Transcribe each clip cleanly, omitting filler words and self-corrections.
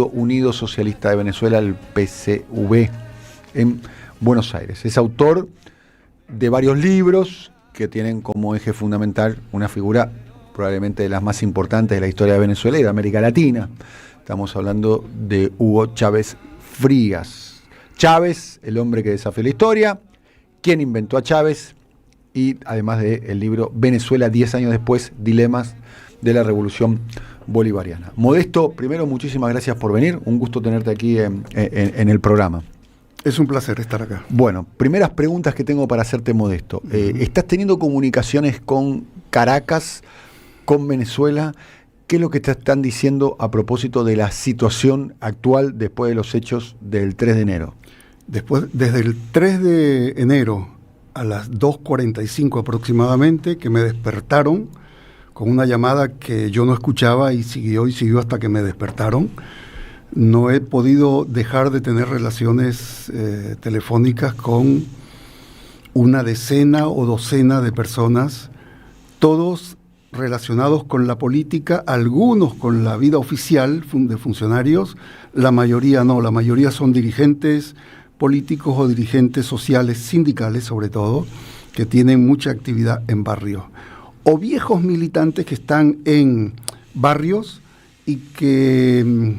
Unido Socialista de Venezuela, el PCV, en Buenos Aires. Es autor de varios libros que tienen como eje fundamental una figura probablemente de las más importantes de la historia de Venezuela y de América Latina. Estamos hablando de Hugo Chávez Frías. Chávez, el hombre que desafió la historia, quien inventó a Chávez, y además del libro Venezuela 10 años después, dilemas de la revolución bolivariana. Modesto, primero, muchísimas gracias por venir. Un gusto tenerte aquí en el programa. Es un placer estar acá. Bueno, primeras preguntas que tengo para hacerte, Modesto. ¿Estás teniendo comunicaciones con Caracas, con Venezuela? ¿Qué es lo que te están diciendo a propósito de la situación actual después de los hechos del 3 de enero? Desde el 3 de enero a las 2:45 aproximadamente, que me despertaron con una llamada que yo no escuchaba y siguió hasta que me despertaron. No he podido dejar de tener relaciones telefónicas con una decena o docena de personas, todos relacionados con la política, algunos con la vida oficial de funcionarios, la mayoría no, la mayoría son dirigentes políticos o dirigentes sociales, sindicales sobre todo, que tienen mucha actividad en barrios, o viejos militantes que están en barrios y que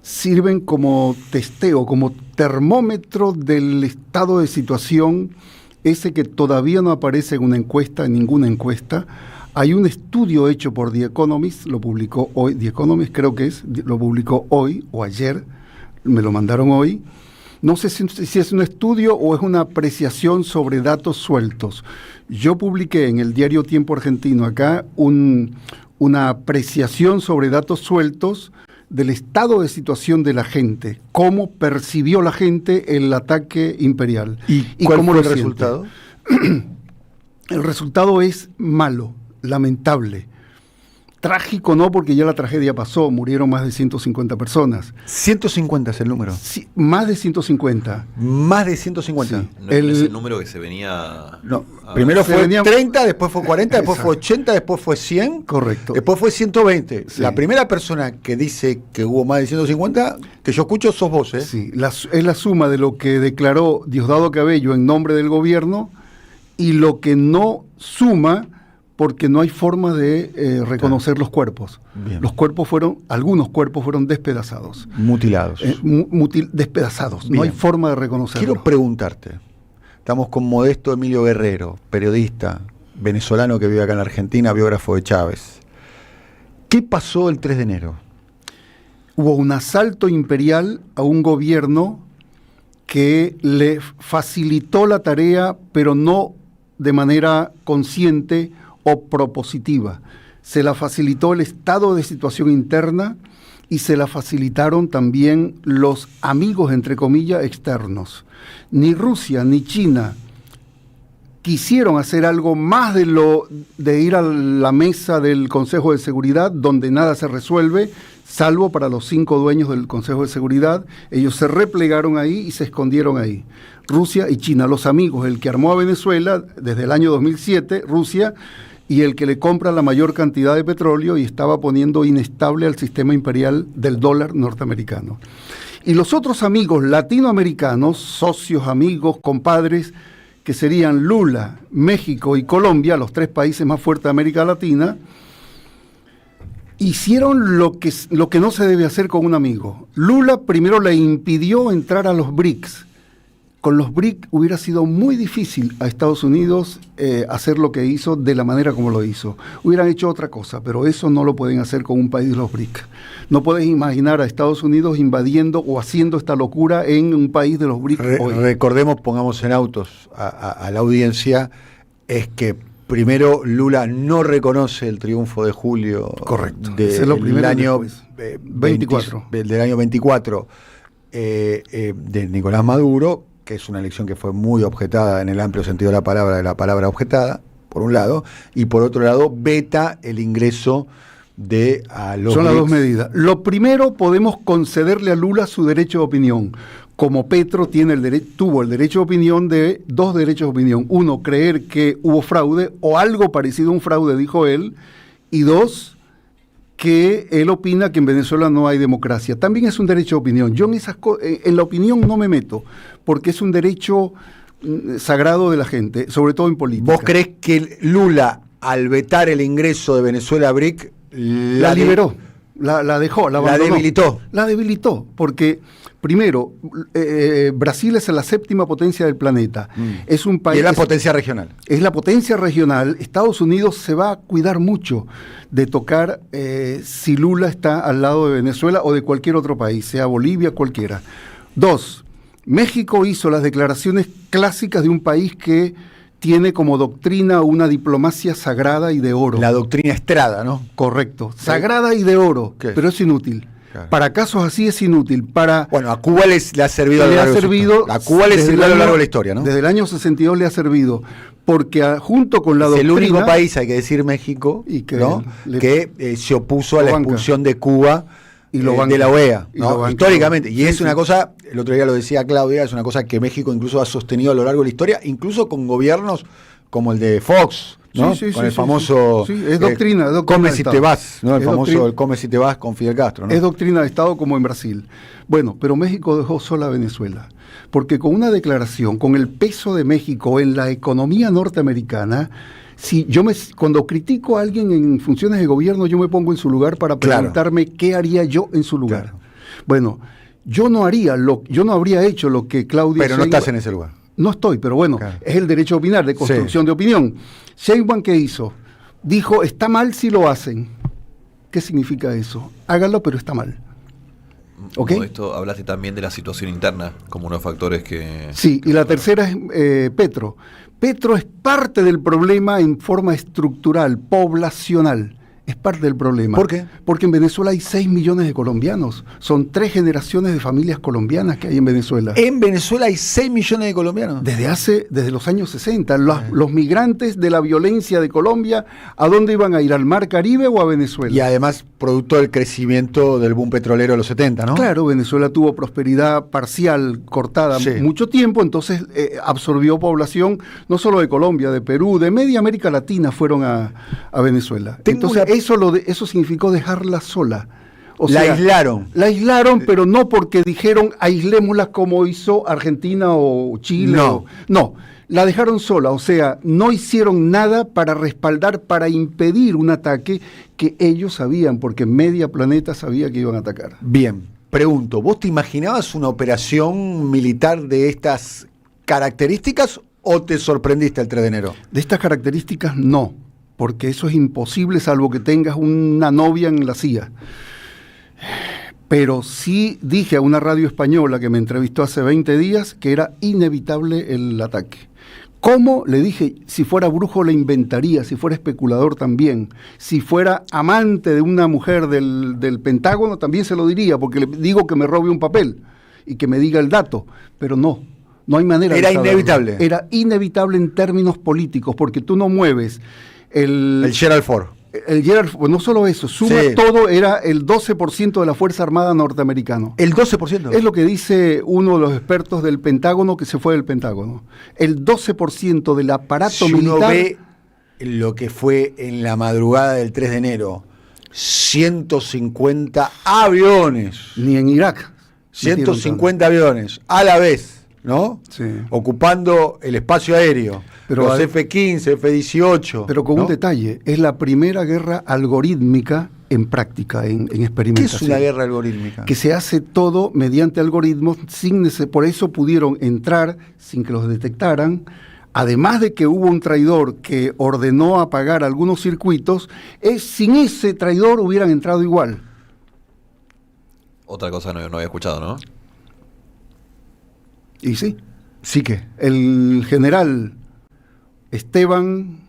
sirven como testeo, como termómetro del estado de situación, ese que todavía no aparece en una encuesta, en ninguna encuesta. Hay un estudio hecho por The Economist, lo publicó hoy, The Economist creo que lo publicó hoy o ayer, me lo mandaron hoy. No sé si es un estudio o es una apreciación sobre datos sueltos. Yo publiqué en el diario Tiempo Argentino acá una apreciación sobre datos sueltos del estado de situación de la gente, cómo percibió la gente el ataque imperial. ¿Y cuál fue el resultado? El resultado es malo, lamentable. Trágico no, porque ya la tragedia pasó, murieron más de 150 personas. 150 es el número. Sí, más de 150. Más de 150. Sí. No es el número que se venía... No, primero fue 30, después fue 40, después fue 80, después fue 100. Correcto. Después fue 120. Sí. La primera persona que dice que hubo más de 150, que yo escucho, sos vos, ¿eh? Sí, es la suma de lo que declaró Diosdado Cabello en nombre del gobierno y lo que no suma, porque no hay forma de reconocer los cuerpos. Bien. Algunos cuerpos fueron despedazados. Mutilados. Despedazados. Bien. No hay forma de reconocerlos. Quiero preguntarte, estamos con Modesto Emilio Guerrero, periodista venezolano que vive acá en Argentina, biógrafo de Chávez. ¿Qué pasó el 3 de enero? Hubo un asalto imperial a un gobierno que le facilitó la tarea, pero no de manera consciente o propositiva. Se la facilitó el estado de situación interna y se la facilitaron también los amigos, entre comillas, externos. Ni Rusia ni China quisieron hacer algo más de ir a la mesa del Consejo de Seguridad, donde nada se resuelve, salvo para los 5 dueños del Consejo de Seguridad. Ellos se replegaron ahí y se escondieron ahí. Rusia y China, los amigos, el que armó a Venezuela desde el año 2007, Rusia, y el que le compra la mayor cantidad de petróleo y estaba poniendo inestable al sistema imperial del dólar norteamericano. Y los otros amigos latinoamericanos, socios, amigos, compadres, que serían Lula, México y Colombia, los 3 países más fuertes de América Latina, hicieron lo que no se debe hacer con un amigo. Lula primero le impidió entrar a los BRICS. Con los BRICS hubiera sido muy difícil a Estados Unidos hacer lo que hizo de la manera como lo hizo. Hubieran hecho otra cosa, pero eso no lo pueden hacer con un país de los BRICS. No puedes imaginar a Estados Unidos invadiendo o haciendo esta locura en un país de los BRICS hoy. Recordemos, pongamos en autos a la audiencia, es que primero Lula no reconoce el triunfo de julio. Correcto. Del año 24. Del año 24 de Nicolás Maduro, que es una elección que fue muy objetada en el amplio sentido de la palabra objetada, por un lado, y por otro lado veta el ingreso a los... Son las dos medidas. Lo primero, podemos concederle a Lula su derecho de opinión, como Petro tuvo el derecho de opinión de 2 derechos de opinión. 1, creer que hubo fraude o algo parecido a un fraude, dijo él, y 2, que él opina que en Venezuela no hay democracia. También es un derecho de opinión. Yo en la opinión no me meto, porque es un derecho sagrado de la gente, sobre todo en política. ¿Vos crees que Lula, al vetar el ingreso de Venezuela a BRIC, la liberó, la dejó, la abandonó? La debilitó, porque primero, Brasil es la séptima potencia del planeta. Es un país. Y es la potencia regional. Es la potencia regional. Estados Unidos se va a cuidar mucho de tocar si Lula está al lado de Venezuela o de cualquier otro país, sea Bolivia, cualquiera. 2. México hizo las declaraciones clásicas de un país que tiene como doctrina una diplomacia sagrada y de oro. La doctrina Estrada, ¿no? Correcto. Sagrada y de oro, pero es inútil. Claro. Para casos así es inútil. Bueno, a Cuba le ha servido a lo largo de la historia, ¿no? Desde el año 62 le ha servido, porque junto con la doctrina... Es el único país, hay que decir México, y que, ¿no? que se opuso a la expulsión de Cuba y de la OEA, ¿no? Históricamente. Y es una cosa, el otro día lo decía Claudia, es una cosa que México incluso ha sostenido a lo largo de la historia, incluso con gobiernos como el de Fox, ¿no? Con el famoso es doctrina come si te vas, ¿no? El famoso come si te vas con Fidel Castro, ¿no? Es doctrina de Estado como en Brasil. Bueno, pero México dejó sola a Venezuela, porque con una declaración, con el peso de México en la economía norteamericana, cuando critico a alguien en funciones de gobierno, yo me pongo en su lugar para preguntarme qué haría yo en su lugar. Claro. Bueno, yo no habría hecho lo que Claudia... Pero no estás en ese lugar. No estoy, pero bueno, es el derecho a opinar, de construcción de opinión. Sheinbaum, ¿qué hizo? Dijo, está mal si lo hacen. ¿Qué significa eso? Háganlo, pero está mal. ¿Okay? Esto hablaste también de la situación interna, como unos factores que... Sí, y la tercera es Petro. Petro es parte del problema en forma estructural, poblacional. Es parte del problema. ¿Por qué? Porque en Venezuela hay 6 millones de colombianos. Son 3 generaciones de familias colombianas que hay en Venezuela. ¿En Venezuela hay 6 millones de colombianos? Desde los años 60. Los migrantes de la violencia de Colombia, ¿a dónde iban a ir? ¿Al Mar Caribe o a Venezuela? Y además, producto del crecimiento del boom petrolero de los 70, ¿no? Claro, Venezuela tuvo prosperidad parcial, cortada mucho tiempo, entonces absorbió población, no solo de Colombia, de Perú, de media América Latina fueron a Venezuela. Eso significó dejarla sola. La aislaron. La aislaron, pero no porque dijeron aislémosla como hizo Argentina o Chile. No, la dejaron sola. O sea, no hicieron nada para respaldar, para impedir un ataque que ellos sabían, porque media planeta sabía que iban a atacar. Bien, pregunto, ¿vos te imaginabas una operación militar de estas características o te sorprendiste el 3 de enero? De estas características no, porque eso es imposible salvo que tengas una novia en la CIA. Pero sí dije a una radio española que me entrevistó hace 20 días que era inevitable el ataque. ¿Cómo? Le dije, si fuera brujo le inventaría, si fuera especulador también, si fuera amante de una mujer del Pentágono también se lo diría, porque le digo que me robe un papel y que me diga el dato, pero no hay manera. Era inevitable. Era inevitable en términos políticos, porque tú no mueves el Gerald Ford. El Gerald Ford, no solo eso, suma todo, era el 12% de la Fuerza Armada norteamericana. ¿El 12%? Es lo que dice uno de los expertos del Pentágono que se fue del Pentágono. El 12% del aparato militar... Uno ve lo que fue en la madrugada del 3 de enero, 150 aviones. Ni en Irak. 150 aviones a la vez, ¿no? Sí. Ocupando el espacio aéreo. Pero los F-15, F-18. Pero con un detalle, es la primera guerra algorítmica en práctica, en experimentación. ¿Qué es una guerra algorítmica? Que se hace todo mediante algoritmos, por eso pudieron entrar sin que los detectaran. Además de que hubo un traidor que ordenó apagar algunos circuitos, sin ese traidor hubieran entrado igual. Otra cosa no había escuchado, ¿no? Y sí. Sí que. El general Esteban,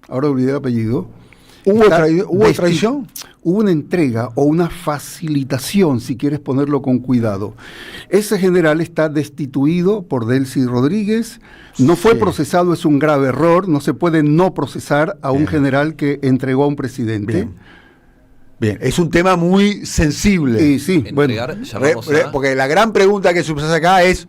ahora olvidé el apellido. ¿Hubo traición? Hubo una entrega o una facilitación, si quieres ponerlo con cuidado. Ese general está destituido por Delcy Rodríguez, no fue procesado, es un grave error, no se puede no procesar a un general que entregó a un presidente. Bien, es un tema muy sensible. Sí, entregar, bueno. Porque la gran pregunta que subyace acá es,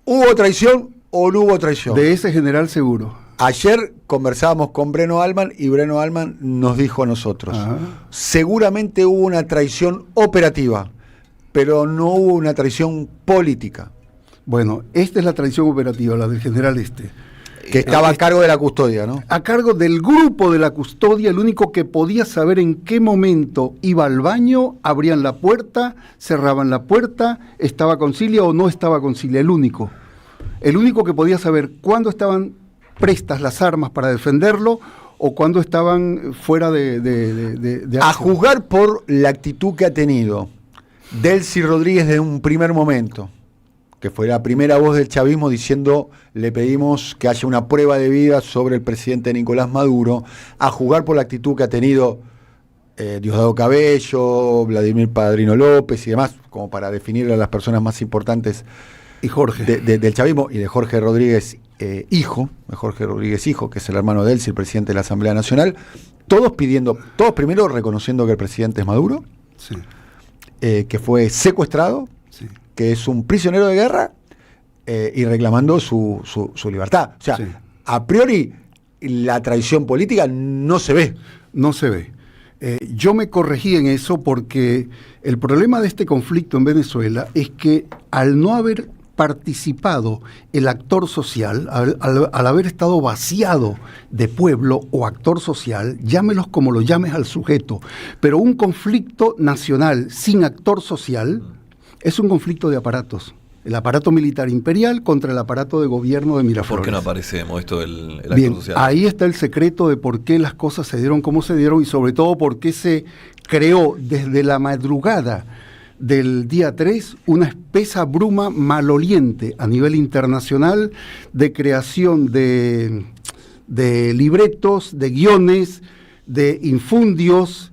¿hubo traición o no hubo traición? De ese general seguro. Ayer conversábamos con Breno Alman y Breno Alman nos dijo a nosotros, seguramente hubo una traición operativa, pero no hubo una traición política. Bueno, esta es la traición operativa, la del general Que estaba a cargo de la custodia, ¿no? A cargo del grupo de la custodia, el único que podía saber en qué momento iba al baño, abrían la puerta, cerraban la puerta, estaba Concilia o no estaba Concilia, el único. El único que podía saber cuándo estaban prestas las armas para defenderlo o cuándo estaban fuera de A acción. juzgar por la actitud que ha tenido Delcy Rodríguez desde un primer momento, que fue la primera voz del chavismo diciendo le pedimos que haya una prueba de vida sobre el presidente Nicolás Maduro, a juzgar por la actitud que ha tenido Diosdado Cabello, Vladimir Padrino López y demás, como para definir a las personas más importantes Y Jorge. del chavismo, y de Jorge Rodríguez hijo, que es el hermano de Delcy, el presidente de la Asamblea Nacional, todos primero reconociendo que el presidente es Maduro, Sí, que fue secuestrado, sí. que es un prisionero de guerra, y reclamando su libertad. O sea, Sí. a priori la traición política no se ve. No se ve. Yo me corregí en eso porque el problema de este conflicto en Venezuela es que al no haber participado el actor social, al haber estado vaciado de pueblo o actor social, llámelos como lo llames al sujeto, pero un conflicto nacional sin actor social es un conflicto de aparatos. El aparato militar imperial contra el aparato de gobierno de Miraflores. ¿Por qué no aparece esto el actor Bien, social? ahí está el secreto de por qué las cosas se dieron como se dieron y sobre todo por qué se creó desde la madrugada del día 3 una espesa bruma maloliente a nivel internacional de creación de libretos, de guiones, de infundios,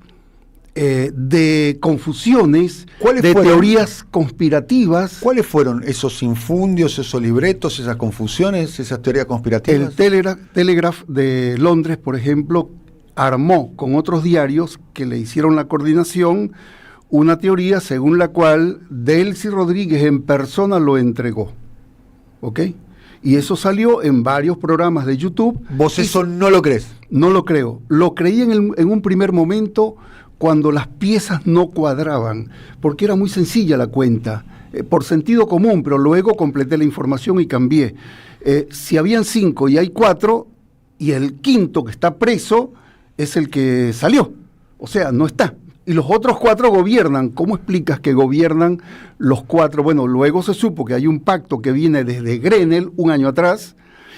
de confusiones, de teorías conspirativas. ¿Cuáles fueron esos infundios, esos libretos, esas confusiones, esas teorías conspirativas? El Telegraph de Londres, por ejemplo, armó con otros diarios que le hicieron la coordinación una teoría según la cual Delcy Rodríguez en persona lo entregó. ¿Ok? Y eso salió en varios programas de YouTube. ¿Vos eso no lo crees? No lo creo. Lo creí en un primer momento cuando las piezas no cuadraban, porque era muy sencilla la cuenta, por sentido común, pero luego completé la información y cambié. Si habían 5 y hay 4, y el quinto que está preso es el que salió, o sea, no está. Y los otros 4 gobiernan. ¿Cómo explicas que gobiernan los 4? Bueno, luego se supo que hay un pacto que viene desde Grenell un año atrás,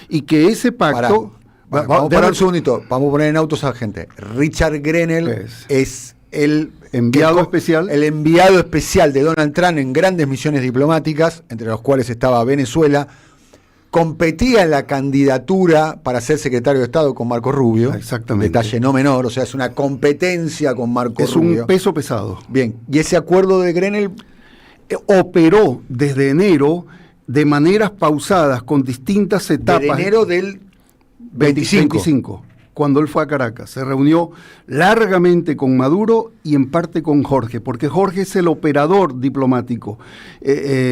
y que ese pacto... Vamos a parar un segundito, vamos a poner en autos a la gente. Richard Grenell es el enviado especial. El enviado especial de Donald Trump en grandes misiones diplomáticas, entre los cuales estaba Venezuela. Competía en la candidatura para ser secretario de Estado con Marco Rubio. Exactamente. Detalle no menor, o sea, es una competencia con Marco Rubio. Es un peso pesado. Bien, y ese acuerdo de Grenell operó desde enero de maneras pausadas, con distintas etapas. De enero del 25. Cuando él fue a Caracas. Se reunió largamente con Maduro y en parte con Jorge, porque Jorge es el operador diplomático.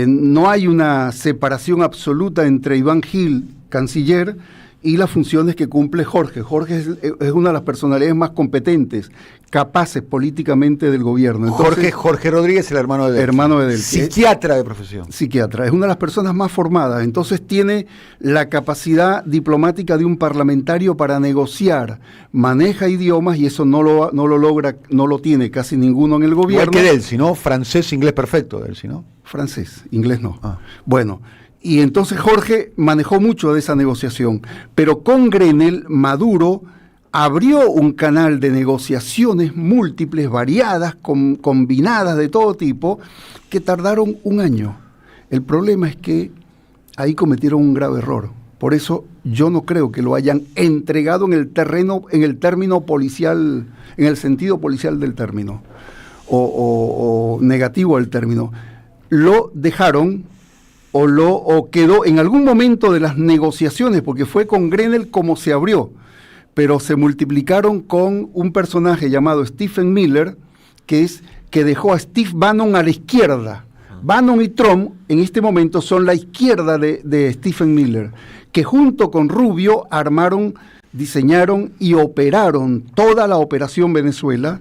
No hay una separación absoluta entre Iván Gil, canciller, y las funciones que cumple Jorge. Jorge es una de las personalidades más competentes, capaces políticamente del gobierno. Entonces, Jorge Rodríguez, el hermano de Delcy. Hermano de Delcy. Psiquiatra de profesión. Psiquiatra, es una de las personas más formadas, entonces tiene la capacidad diplomática de un parlamentario para negociar, maneja idiomas y eso no lo logra, no lo tiene casi ninguno en el gobierno. Igual que Delcy, ¿no? Francés, inglés perfecto, Delcy, ¿no? Francés, inglés no. Bueno, y entonces Jorge manejó mucho de esa negociación, pero con Grenell, Maduro abrió un canal de negociaciones múltiples, variadas, combinadas de todo tipo, que tardaron un año. El problema es que ahí cometieron un grave error. Por eso yo no creo que lo hayan entregado en el término policial, en el sentido policial del término, o negativo del término. Lo dejaron o quedó en algún momento de las negociaciones, porque fue con Grenell como se abrió, pero se multiplicaron con un personaje llamado Stephen Miller, que dejó a Steve Bannon a la izquierda, Bannon y Trump en este momento son la izquierda de Stephen Miller, que junto con Rubio armaron, diseñaron y operaron toda la operación Venezuela,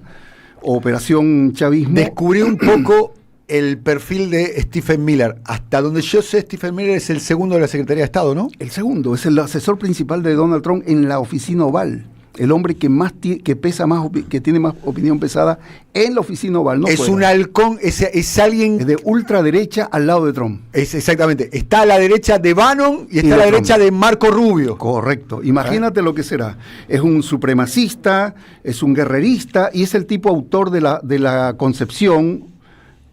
operación chavismo. Descubrí un poco el perfil de Stephen Miller. Hasta donde yo sé, Stephen Miller es el segundo de la Secretaría de Estado, ¿no? El segundo, es el asesor principal de Donald Trump en la oficina oval. El hombre que más que pesa más, que tiene más opinión pesada en la oficina oval. No es fuera. un halcón, es alguien Es de ultraderecha al lado de Trump. Es exactamente. Está a la derecha de Bannon y está a la de derecha Trump. de Marco Rubio. Correcto. Imagínate lo que será. Es un supremacista, es un guerrerista y es el tipo autor de la concepción,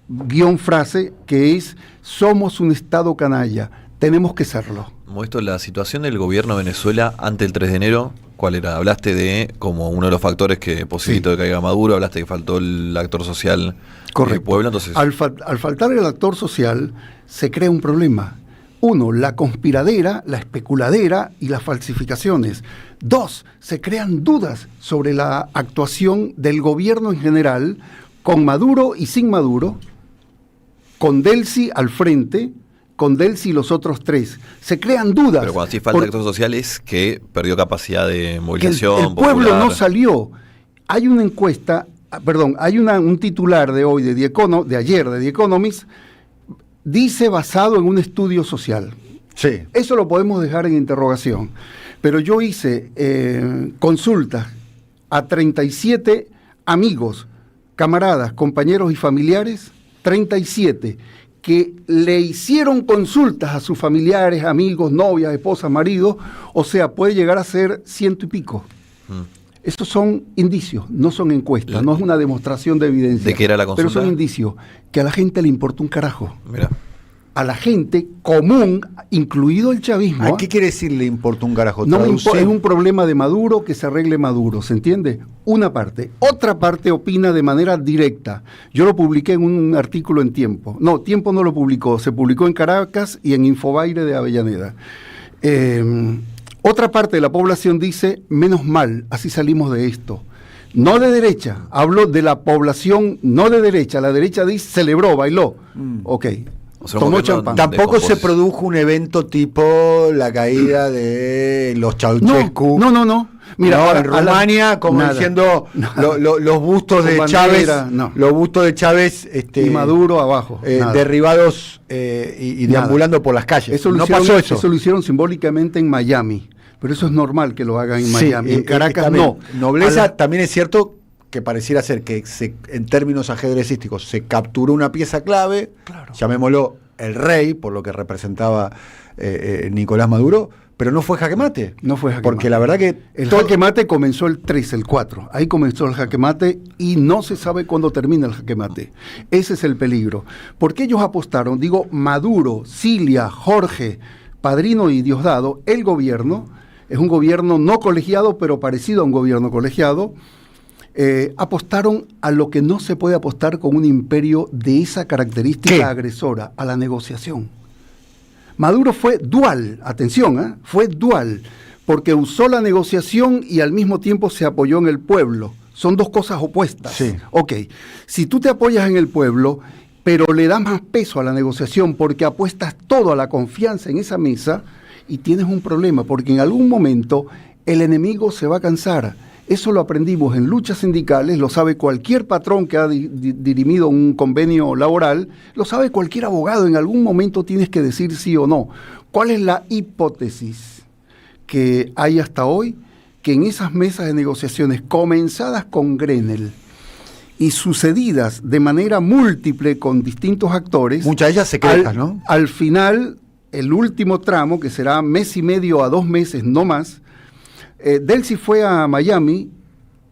guión frase, que es: somos un Estado canalla, tenemos que serlo. Modesto, la situación del gobierno de Venezuela ante el 3 de enero, ¿cuál era? Hablaste de como uno de los factores que posibilitó que caiga Maduro, hablaste que faltó el actor social Correcto. Puebla, entonces... Al faltar el actor social, se crea un problema. Uno, la conspiradera, la especuladera y las falsificaciones. Dos, se crean dudas sobre la actuación del gobierno en general, con Maduro y sin Maduro, con Delcy al frente, con Delcy y los otros tres. Se crean dudas. Pero cuando sí falta actor social es que perdió capacidad de movilización. El pueblo popular. no salió. Hay una encuesta, hay un titular de hoy, de ayer, de The Economist, dice basado en un estudio social. Sí. Eso lo podemos dejar en interrogación. Pero yo hice consultas a 37 amigos, camaradas, compañeros y familiares, 37, que le hicieron consultas a sus familiares, amigos, novias, esposas, maridos, o sea, puede llegar a ser 100 y pico. Esos son indicios, no son encuestas, no es una demostración de evidencia. ¿De qué era la consulta? Pero son indicios, que a la gente le importa un carajo. Mira. A la gente común, incluido el chavismo. ¿A qué quiere decir le importa un carajo? No me Traduce. es un problema de Maduro, que se arregle Maduro, ¿se entiende? Una parte. Otra parte opina de manera directa. Yo lo publiqué en un artículo en Tiempo. No, Tiempo no lo publicó, se publicó en Caracas y en Infobaire de Avellaneda. Otra parte de la población dice: menos mal, así salimos de esto. No de derecha, hablo de la población no de derecha. La derecha dice: celebró, bailó. Ok. O sea, Tomó un gobierno champán. Tampoco se descomposición. produjo un evento tipo la caída de los Ceausescu. No. Mira, No, ahora, en Rumania, como nada, diciendo nada. los bustos Con de bandera, Chávez, no. los bustos de Chávez y Maduro abajo. Nada. derribados y Nada. deambulando por las calles. Eso lo No hicieron, pasó eso. Eso lo hicieron simbólicamente en Miami, pero eso es normal que lo hagan en Sí, Miami. En Caracas también. no. Nobleza también es cierto que pareciera ser que en términos ajedrecísticos se capturó una pieza clave, Claro. llamémoslo el rey, por lo que representaba Nicolás Maduro, pero no fue jaque mate. No fue jaque Porque mate. la verdad que El todo- jaque mate comenzó el 3, el 4. Ahí comenzó el jaque mate y no se sabe cuándo termina el jaque mate. Ese es el peligro. Porque ellos apostaron, digo, Maduro, Cilia, Jorge, Padrino y Diosdado, el gobierno, es un gobierno no colegiado, pero parecido a un gobierno colegiado, apostaron a lo que no se puede apostar con un imperio de esa característica ¿Qué? agresora, a la negociación. Maduro fue dual, atención, fue dual, porque usó la negociación y al mismo tiempo se apoyó en el pueblo. Son dos cosas opuestas. Sí. Ok, si tú te apoyas en el pueblo, pero le das más peso a la negociación porque apuestas todo a la confianza en esa mesa, y tienes un problema, porque en algún momento el enemigo se va a cansar. Eso lo aprendimos en luchas sindicales, lo sabe cualquier patrón que ha dirimido un convenio laboral, lo sabe cualquier abogado. En algún momento tienes que decir sí o no. ¿Cuál es la hipótesis que hay hasta hoy? Que en esas mesas de negociaciones comenzadas con Grenell y sucedidas de manera múltiple con distintos actores, muchas de ellas secretas, ¿no? al final, el último tramo, que será mes y medio a 2 meses, no más, Delcy fue a Miami,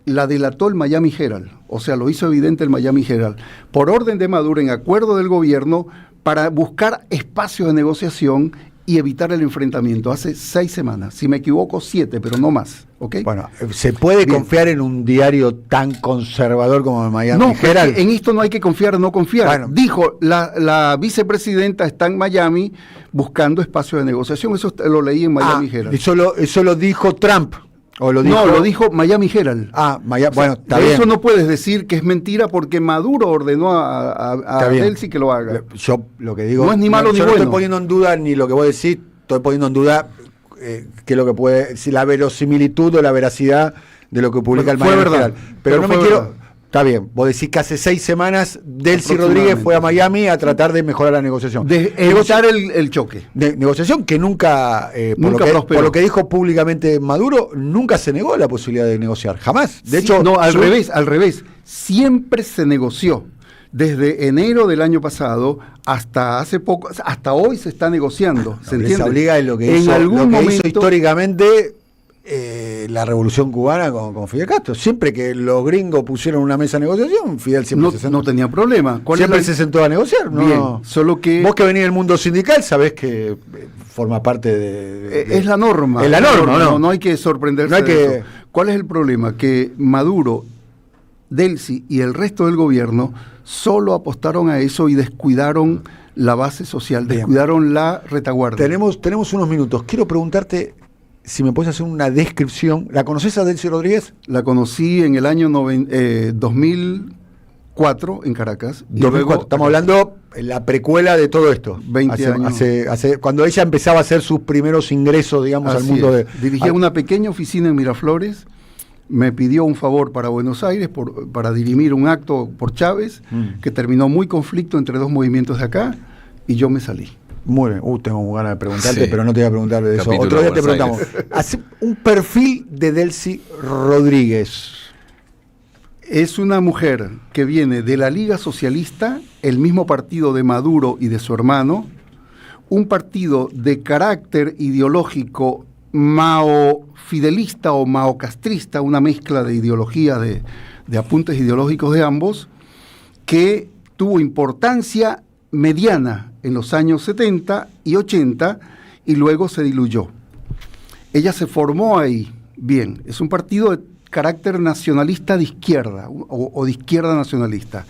la delató el Miami Herald, o sea, lo hizo evidente el Miami Herald, por orden de Maduro, en acuerdo del gobierno, para buscar espacios de negociación y evitar el enfrentamiento. Hace 6 semanas, si me equivoco 7, pero no más, ¿ok? Bueno, ¿se puede Bien. confiar en un diario tan conservador como el Miami No, porque Herald? en esto no hay que confiar o no confiar. Bueno. Dijo, la vicepresidenta está en Miami buscando espacios de negociación. Eso lo leí en Miami Herald. Eso lo dijo Trump. ¿O lo dijo? No, lo dijo Miami Herald. Bueno, está de bien. eso no puedes decir que es mentira porque Maduro ordenó a Delcy que lo haga. Yo lo que digo... No es ni malo ni yo bueno. No estoy poniendo en duda ni lo que vos decís, estoy poniendo en duda que lo que puede... Si la verosimilitud o la veracidad de lo que publica el Miami verdad, Herald. Pero no me fue quiero... verdad. Está bien, vos decís que hace 6 semanas Delcy Rodríguez fue a Miami a tratar de mejorar la negociación. De evitar el choque. Negociación que nunca, Nunca prosperó. por lo que dijo públicamente Maduro, nunca se negó la posibilidad de negociar, jamás. De Sí, hecho, no, al revés. Siempre se negoció. Desde enero del año pasado hasta hace poco, hasta hoy se está negociando. ¿Se entiende? les obliga en lo que en hizo, algún lo que momento, hizo históricamente la revolución cubana con Fidel Castro. Siempre que los gringos pusieron una mesa de negociación, Fidel siempre se sentó. no tenía problema. Siempre se sentó a negociar. ¿No? Bien, solo que... Vos que venís del mundo sindical sabés que forma parte de es la norma. Es la norma, ¿no? No hay que sorprenderse No hay de que... eso. ¿Cuál es el problema? Que Maduro, Delcy y el resto del gobierno solo apostaron a eso y descuidaron la base social, Bien. descuidaron la retaguardia. Tenemos unos minutos. Quiero preguntarte si me puedes hacer una descripción. ¿La conoces a Delcy Rodríguez? La conocí en el año 2004 en Caracas. Y 2004. luego, Estamos hablando en la precuela de todo esto. 20 años. Cuando ella empezaba a hacer sus primeros ingresos, digamos, al Así mundo de... Dirigía una pequeña oficina en Miraflores. Me pidió un favor para Buenos Aires para dirimir un acto por Chávez, que terminó muy conflicto entre dos movimientos de acá, y yo me salí. Muy bien. Tengo ganas de preguntarte, Sí. pero no te voy a preguntar de eso. Capítulo Otro día te Buenos preguntamos. Hace un perfil de Delcy Rodríguez. Es una mujer que viene de la Liga Socialista, el mismo partido de Maduro y de su hermano, un partido de carácter ideológico mao-fidelista o mao-castrista, una mezcla de ideologías, de apuntes ideológicos de ambos, que tuvo importancia mediana en los años 70 y 80 y luego se diluyó. Ella se formó ahí. Bien, es un partido de carácter nacionalista de izquierda o de izquierda nacionalista.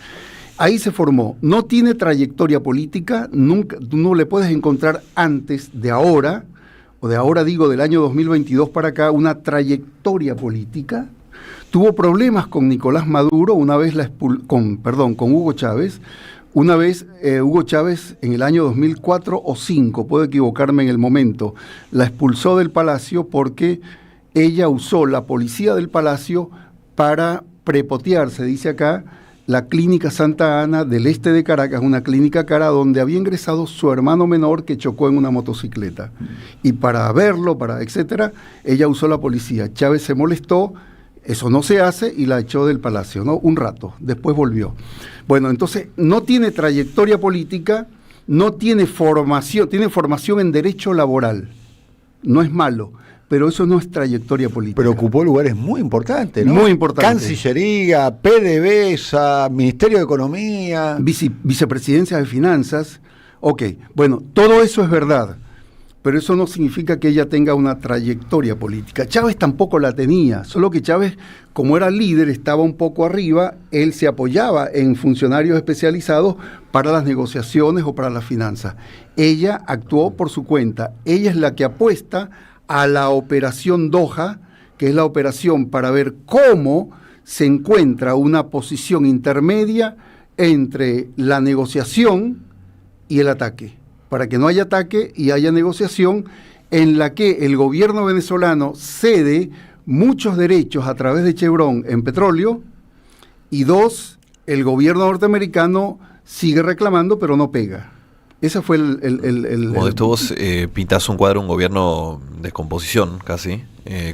Ahí se formó. No tiene trayectoria política, nunca, no le puedes encontrar antes de ahora, o de ahora digo del año 2022 para acá, una trayectoria política. Tuvo problemas con Nicolás Maduro, una vez con Hugo Chávez. Una vez Hugo Chávez en el año 2004 o 2005, puedo equivocarme en el momento, la expulsó del palacio porque ella usó la policía del palacio para prepotear, se dice acá, la clínica Santa Ana del este de Caracas, una clínica cara donde había ingresado su hermano menor que chocó en una motocicleta. Y para verlo, etcétera, ella usó la policía. Chávez se molestó, eso no se hace, y la echó del palacio, ¿no? Un rato, después volvió. Bueno, entonces no tiene trayectoria política, no tiene formación en derecho laboral. No es malo, pero eso no es trayectoria política. Pero ocupó lugares muy importantes, ¿no? Muy importantes. Cancillería, PDVSA, Ministerio de Economía. Vicepresidencia de Finanzas. Ok, bueno, todo eso es verdad, pero eso no significa que ella tenga una trayectoria política. Chávez tampoco la tenía, solo que Chávez, como era líder, estaba un poco arriba, él se apoyaba en funcionarios especializados para las negociaciones o para las finanzas. Ella actuó por su cuenta, ella es la que apuesta a la operación Doha, que es la operación para ver cómo se encuentra una posición intermedia entre la negociación y el ataque, para que no haya ataque y haya negociación en la que el gobierno venezolano cede muchos derechos a través de Chevron en petróleo, y dos, el gobierno norteamericano sigue reclamando pero no pega. Ese fue Modesto, vos pintás un cuadro, un gobierno de descomposición casi.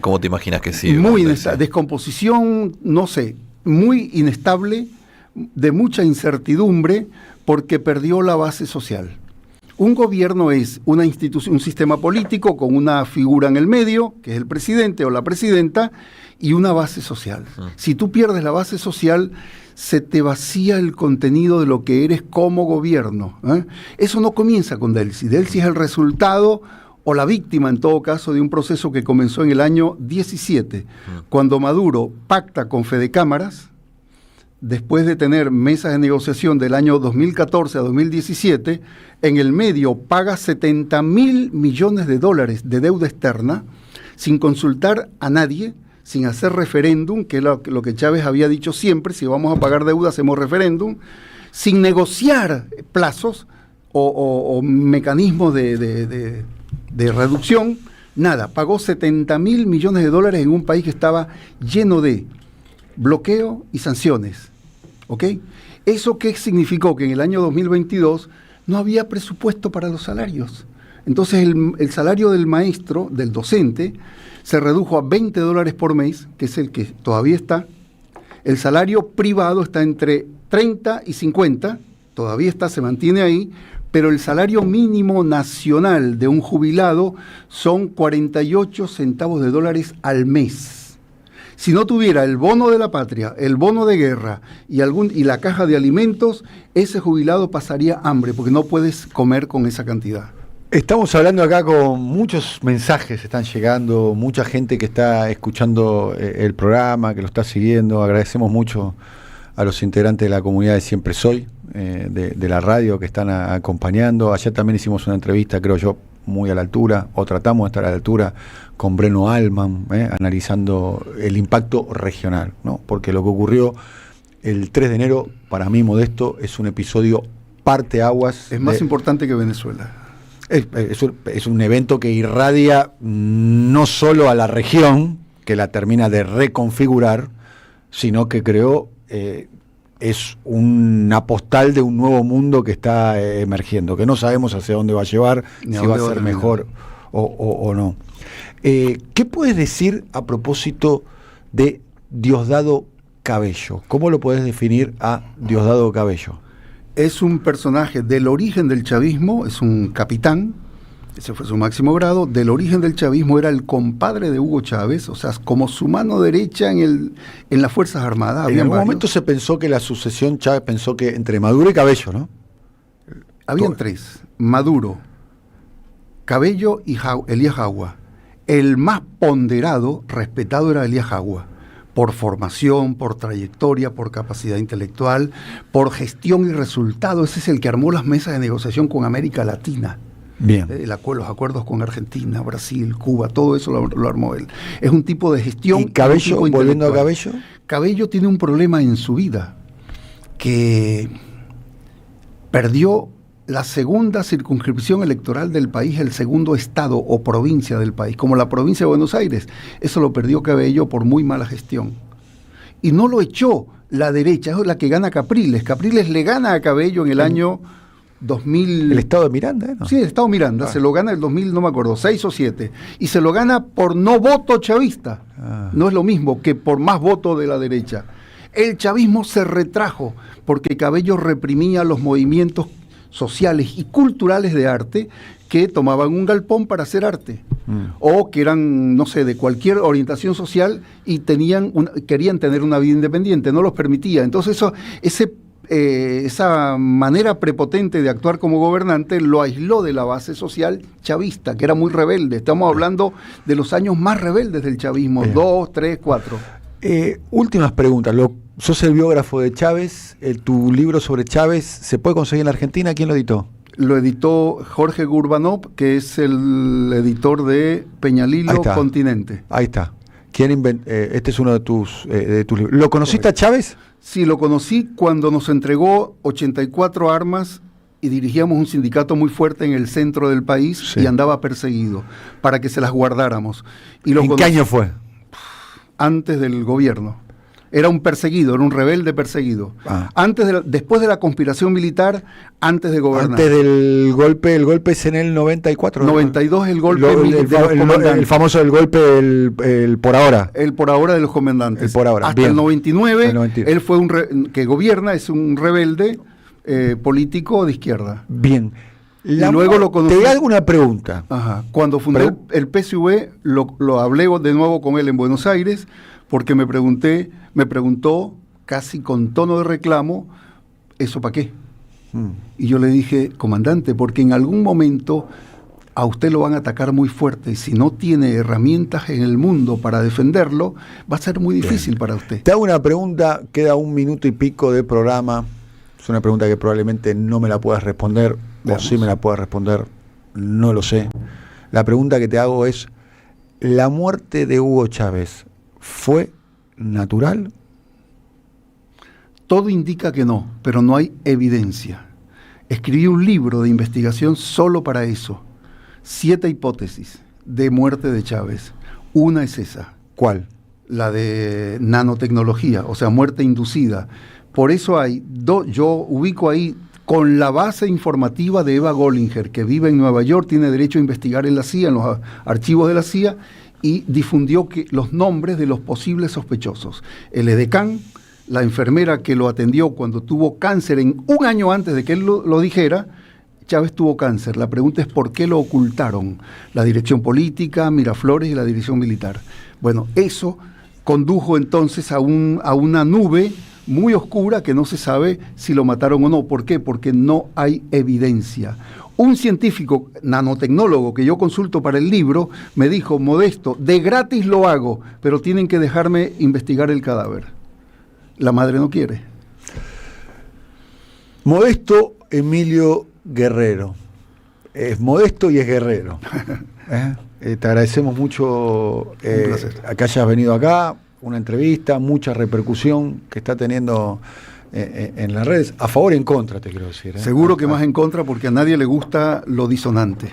¿Cómo te imaginas que sigue? Muy inestable, descomposición, no sé, muy inestable, de mucha incertidumbre, porque perdió la base social. Un gobierno es una institución, un sistema político con una figura en el medio, que es el presidente o la presidenta, y una base social. Si tú pierdes la base social, se te vacía el contenido de lo que eres como gobierno. Eso no comienza con Delcy. Delcy es el resultado o la víctima, en todo caso, de un proceso que comenzó en el año 17, cuando Maduro pacta con Fedecámaras, después de tener mesas de negociación del año 2014 a 2017, en el medio paga $70.000 millones de deuda externa, sin consultar a nadie, sin hacer referéndum, que es lo que Chávez había dicho siempre: si vamos a pagar deuda hacemos referéndum, sin negociar plazos o mecanismos de reducción, nada. Pagó 70.000 millones de dólares en un país que estaba lleno de bloqueo y sanciones. ¿Ok? ¿Eso qué significó? Que en el año 2022 no había presupuesto para los salarios. Entonces el salario del maestro, del docente, se redujo a $20 por mes, que es el que todavía está. El salario privado está entre 30 y 50, todavía está, se mantiene ahí, pero el salario mínimo nacional de un jubilado son 48 centavos de dólares al mes. Si no tuviera el bono de la patria, el bono de guerra y la caja de alimentos, ese jubilado pasaría hambre, porque no puedes comer con esa cantidad. Estamos hablando acá con muchos mensajes, están llegando, mucha gente que está escuchando el programa, que lo está siguiendo. Agradecemos mucho a los integrantes de la comunidad de Siempre Soy, de la radio, que están acompañando. Ayer también hicimos una entrevista, creo yo, muy a la altura, o tratamos de estar a la altura, con Breno Alman, analizando el impacto regional, ¿no? Porque lo que ocurrió el 3 de enero, para mí, Modesto, es un episodio parteaguas. Es más importante que Venezuela. Es un evento que irradia no solo a la región, que la termina de reconfigurar, sino que creó, es una postal de un nuevo mundo que está emergiendo, que no sabemos hacia dónde va a llevar, si va a ser mejor o no. ¿Qué puedes decir a propósito de Diosdado Cabello? ¿Cómo lo puedes definir a Diosdado Cabello? Es un personaje del origen del chavismo, es un capitán, ese fue su máximo grado. Del origen del chavismo era el compadre de Hugo Chávez, o sea, como su mano derecha en las Fuerzas Armadas. En algún momento se pensó que la sucesión, Chávez pensó que entre Maduro y Cabello, ¿no? Habían tres: Maduro, Cabello y Elías Jagua. El más ponderado, respetado, era Elías Jagua, por formación, por trayectoria, por capacidad intelectual, por gestión y resultado. Ese es el que armó las mesas de negociación con América Latina. Bien. Los acuerdos con Argentina, Brasil, Cuba, todo eso lo armó él. Es un tipo de gestión. ¿Y Cabello, volviendo a Cabello? Cabello tiene un problema en su vida, que perdió la segunda circunscripción electoral del país, el segundo estado o provincia del país, como la provincia de Buenos Aires. Eso lo perdió Cabello por muy mala gestión. Y no lo echó la derecha, es la que gana Capriles. Capriles le gana a Cabello en el año 2000. El estado de Miranda, ¿no? Sí, el estado de Miranda. Se lo gana el 2000, no me acuerdo, 6 o 7. Y se lo gana por no voto chavista. No es lo mismo que por más voto de la derecha. El chavismo se retrajo porque Cabello reprimía los movimientos sociales y culturales de arte que tomaban un galpón para hacer arte, o que eran, no sé, de cualquier orientación social y querían tener una vida independiente, no los permitía. Entonces esa manera prepotente de actuar como gobernante lo aisló de la base social chavista, que era muy rebelde. Estamos hablando de los años más rebeldes del chavismo, 2, 3, 4. Últimas preguntas. Sos el biógrafo de Chávez. Tu libro sobre Chávez, ¿se puede conseguir en la Argentina? ¿Quién lo editó? Lo editó Jorge Gurbanov, que es el editor de Peñalilo Continente. Ahí está. Este es uno de tus libros. ¿Lo conociste a Chávez? Sí, lo conocí cuando nos entregó 84 armas y dirigíamos un sindicato muy fuerte en el centro del país, y andaba perseguido para que se las guardáramos. ¿En qué año fue? Antes del gobierno. Era un perseguido, era un rebelde perseguido. Después de la conspiración militar, antes de gobernar. Antes del golpe, el golpe es en el 94. 92 el golpe el famoso del golpe, el por ahora. El por ahora de los comandantes. El por ahora. Hasta el 99, él fue que gobierna, es un rebelde político de izquierda. Bien. Y luego lo conocí. Te hago una pregunta. Cuando fundé el PSV, lo hablé de nuevo con él en Buenos Aires, porque me preguntó casi con tono de reclamo, ¿eso para qué? Y yo le dije, comandante, porque en algún momento a usted lo van a atacar muy fuerte, y si no tiene herramientas en el mundo para defenderlo, va a ser muy difícil para usted. Te hago una pregunta, queda 1 minuto y pico de programa. Es una pregunta que probablemente no me la puedas responder. Veamos. O sí me la puedas responder, no lo sé. La pregunta que te hago es, ¿la muerte de Hugo Chávez fue natural? Todo indica que no, pero no hay evidencia. Escribí un libro de investigación solo para eso. 7 hipótesis de muerte de Chávez. Una es esa. ¿Cuál? La de nanotecnología, o sea, muerte inducida. Por eso yo ubico ahí con la base informativa de Eva Gollinger, que vive en Nueva York, tiene derecho a investigar en la CIA, en los archivos de la CIA, y difundió los nombres de los posibles sospechosos. El edecán, la enfermera que lo atendió cuando tuvo cáncer un año antes de que él lo dijera, Chávez tuvo cáncer. La pregunta es por qué lo ocultaron. La dirección política, Miraflores y la dirección militar. Bueno, eso condujo entonces a una nube muy oscura que no se sabe si lo mataron o no. ¿Por qué? Porque no hay evidencia. Un científico nanotecnólogo que yo consulto para el libro me dijo: Modesto, de gratis lo hago, pero tienen que dejarme investigar el cadáver. La madre no quiere. Modesto Emilio Guerrero. Es modesto y es guerrero. Te agradecemos mucho que hayas venido acá, una entrevista, mucha repercusión que está teniendo en las redes, a favor y en contra, te quiero decir. Seguro que más en contra, porque a nadie le gusta lo disonante.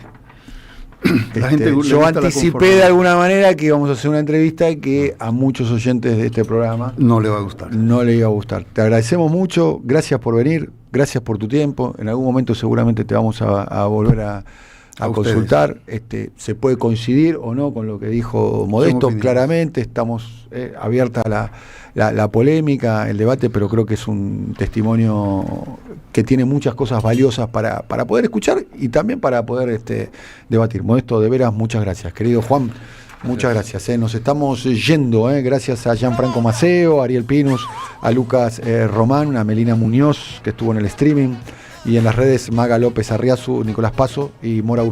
Yo anticipé de alguna manera que íbamos a hacer una entrevista que a muchos oyentes de este programa no le va a gustar. No le iba a gustar. Te agradecemos mucho, gracias por venir, gracias por tu tiempo. En algún momento seguramente te vamos a volver a consultar. Se puede coincidir o no con lo que dijo Modesto, claramente estamos abiertas a la polémica, el debate, pero creo que es un testimonio que tiene muchas cosas valiosas para poder escuchar y también para poder debatir. Modesto, de veras, muchas gracias. Querido Juan, muchas gracias. Nos estamos yendo, gracias a Gianfranco Maceo, a Ariel Pinus, a Lucas Román, a Melina Muñoz, que estuvo en el streaming, y en las redes Maga López Arriazu, Nicolás Paso y Mora